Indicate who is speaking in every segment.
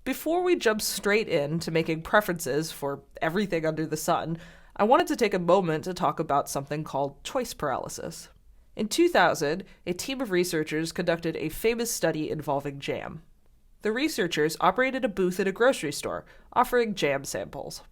Speaker 1: Before we jump straight into making preferences for everything under the sun, I wanted to take a moment to talk about something called choice paralysis. In 2000, a team of researchers conducted a famous study involving jam. The researchers operated a booth at a grocery store, offering jam samples.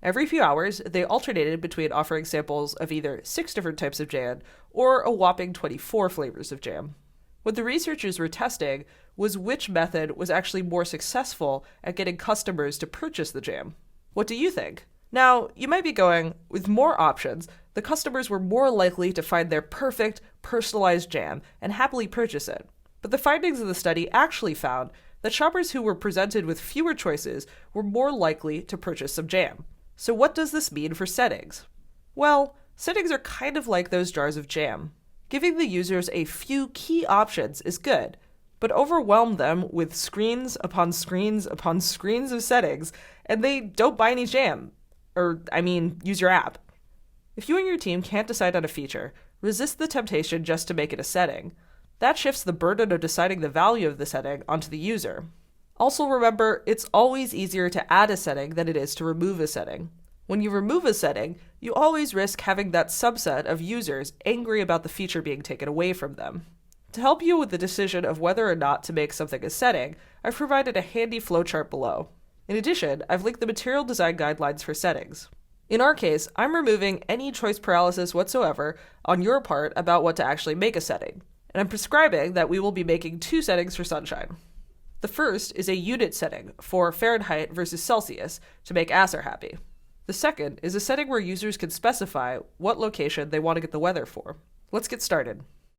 Speaker 1: Every few hours, they alternated between offering samples of either 6 different types of jam or a whopping 24 flavors of jam. What the researchers were testing was which method was actually more successful at getting customers to purchase the jam. What do you think? Now, you might be going, with more options, the customers were more likely to find their perfect, personalized jam and happily purchase it. But the findings of the study actually found that shoppers who were presented with fewer choices were more likely to purchase some jam. So what does this mean for settings? Well, settings are kind of like those jars of jam. Giving the users a few key options is good, but overwhelm them with screens upon screens upon screens of settings, and they don't buy any jam. Use your app. If you and your team can't decide on a feature, resist the temptation just to make it a setting. That shifts the burden of deciding the value of the setting onto the user. Also remember, it's always easier to add a setting than it is to remove a setting. When you remove a setting, you always risk having that subset of users angry about the feature being taken away from them. To help you with the decision of whether or not to make something a setting, I've provided a handy flowchart below. In addition, I've linked the material design guidelines for settings. In our case, I'm removing any choice paralysis whatsoever on your part about what to actually make a setting, and I'm prescribing that we will be making 2 settings for Sunshine. The first is a unit setting for Fahrenheit versus Celsius to make Acer happy. The second is a setting where users can specify what location they want to get the weather for. Let's get started.